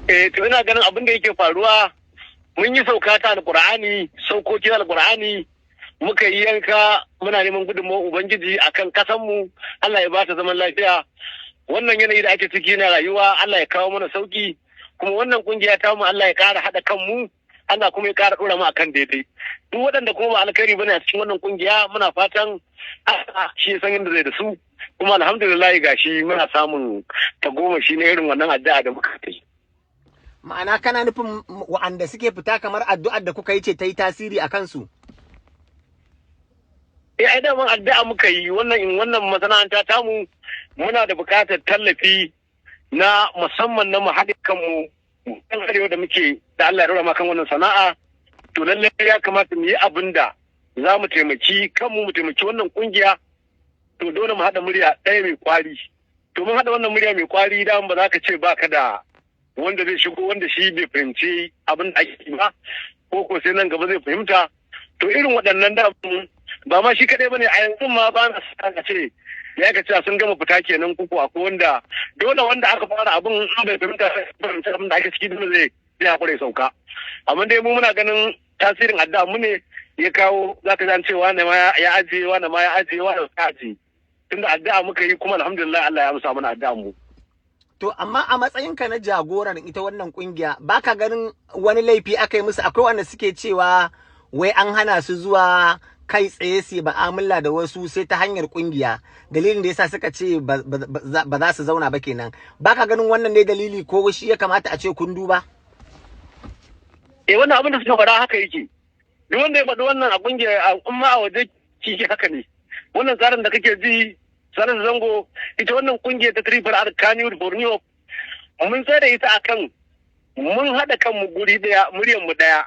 To ina ganin abin da yake faruwa mun yi sauka ta alƙur'ani, saukokin alƙur'ani, muka yi yanka muna neman gudunmawar Ubangiji akan ƙasanmu, Allah ya ba ta zaman lafiya. Wannan yanayi da ake ciki na rayuwa, Allah ya kawo mana sauki, kuma wannan kungiya ta mu Allah ya ƙara haɗa kanmu, Allah kuma ya ƙara ɗora mu akan daidai. Duk waɗanda kuma ba alkhairi bane a cikin wannan kungiya muna fatan shi ya san yadda zai da su, kuma alhamdulillah gashi muna samun tagomashi na irin wannan addu'a da muka yi. Ma'ana kana nufin wa'anda suke fita kamar addu'ar da kuka yi ce ta yi tasiri a kansu? Ai da mun addu'a muka yi wannan masana'anta tamu muna da buƙatar tallafi na musamman na mu haɗe kanmu ɗan arewa da muke da Allah ya rura kan wannan sana'a. To lallai ya kamata mu yi abin da za mu taimaki kanmu mu taimaki wannan kungiya. To dole mu haɗa murya ɗaya mai kwari. To mun haɗa wannan murya mai kwari da ba za ka ce ba ka da wanda zai shigo wanda shi bai fahimci abin da ake ba ko sai nan gaba zai fahimta. To irin waɗannan da ba ma shi kaɗai bane a yanzu ma ba na sa ka ce ya ka ce sun gama fita kenan kuku akwai wanda dole wanda aka fara abin an bai fahimta abin da ake ciki dole zai hakura sauka. Amma dai mu muna ganin tasirin addu'a mu ne ya kawo zaka ji an ce wani ma ya ajiye wani ma ya ajiye wani ya ajiye tunda addu'a muka yi kuma alhamdulillah Allah ya amsa mana addu'a mu. To amma a matsayinka na jagoran ita wannan kungiya baka ganin wani laifi aka yi musu? Akwai wanda suke cewa wai an hana su zuwa kai tsaye su ba'amala da wasu sai ta hanyar kungiya, dalilin da yasa suka ce ba za su zauna ba kenan. Baka ganin wannan ne dalili ko shi ya kamata a ce kun duba? Wannan abin da suka faɗa haka yake. Duk wanda ya faɗi wannan a kungiya amma a waje shi haka ne. Wannan tsarin da kake ji sanar zango ita wannan kungiyar ta Triple R Kannywood Borneo mun tsaya da ita akan mun haɗa kanmu guri ɗaya muryar mu ɗaya.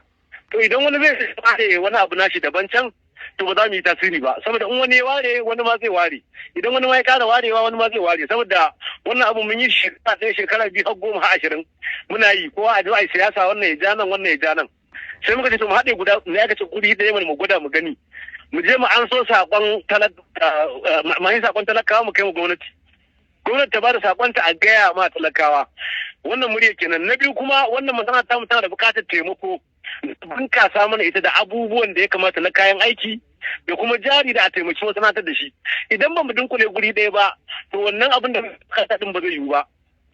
To idan wani zai ware wani abu nashi daban can to ba za mu yi tasiri ba, saboda in wani ya ware wani ma zai ware, idan wani ma ya kara warewa wani ma zai ware, saboda wannan abu mun yi shekara ɗaya shekara biyu har 10 har 20 muna yi kowa a ai siyasa wannan ya ja nan wannan ya ja nan. Sai muka ce to mu haɗe guda ne aka ce guri ɗaya mu gwada mu gani, mu je mu an so sakon talakawa mu kai mu gwamnati ta ba da sakonta a gaya ma talakawa. Wannan murya kenan. Na biyu kuma wannan masana ta tana da buƙatar taimako, bunkasa mana ita da abubuwan da ya kamata na kayan aiki da kuma jari da a taimaki masana'antar da shi. Idan ba mu dunkule guri ɗaya ba to wannan abin da kasa din ba zai yiwu ba,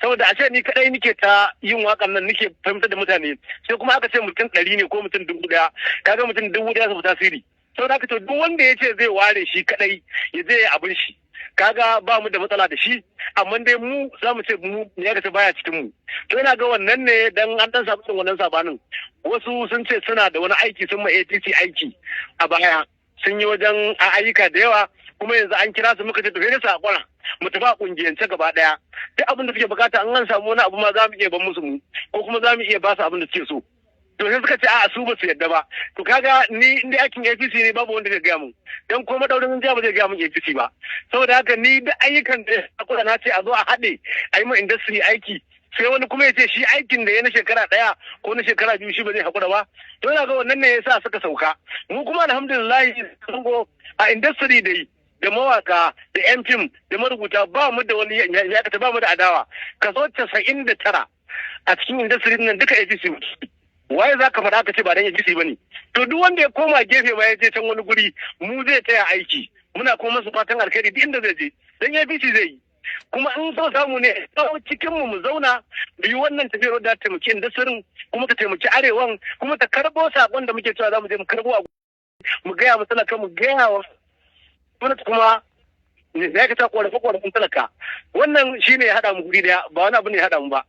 saboda a ce ni kadai nike ta yin wakan nan nike fahimtar da mutane, sai kuma aka ce mutum 100 ne ko mutum 1000, kaga mutum 1000 su tasiri. Saboda haka to duk wanda ya ce zai ware shi kadai ya je ya abin shi, kaga ba mu da matsala da shi, amma dai mu za mu ce mu ya ga ta baya cikin mu. To ina ga wannan ne dan an dan samu wannan sabanin. Wasu sun ce suna da wani aiki sun ma ATC aiki a baya, sun yi wajen ayyuka da yawa, kuma yanzu an kira su muka ce to sai sakona mu tafi a kungiyance gaba daya. Duk abin da suke bukata an samu wani abu ma za mu iya ban musu mu, ko kuma za mu iya ba su abin da suke so. To sai suka ce a'a su ba su yadda ba. To kaga ni inda aikin APC ne babu wanda zai gaya mun, dan ko madaurin jiya ba zai gaya mun APC ba. Saboda haka ni da ayyukan da akwai na ce a zo a haɗe a yi ma industry aiki, sai wani kuma ya ce shi aikin da ya na shekara 1 ko na shekara 2 shi ba zai haƙura ba. To ina ga wannan ne yasa suka sauka. Mu kuma alhamdulillah sango a industry da mawaka da yan fim da marubuta ba mu da wani ya ba mu da adawa. Kaso 99 a cikin industry nan duka APC. Waye za ka faɗa ka ce ba dan APC ba ne? To duk wanda ya koma gefe ba ya je can wani guri mu zai taya aiki, muna kuma masu fatan alkhairi duk inda zai je dan APC zai yi. Kuma in so samu ne cikin mu zauna mu yi wannan tafiyar da taimaki industry kuma ta taimaki arewan kuma ta karbo sakon da muke cewa za mu je mu karbo a mu gaya mu talaka mu gaya wa gwamnati kuma ne ya ka ta korafe korafin talaka. Wannan shine ya haɗa mu guri daya, ba wani abu ne ya haɗa mu ba.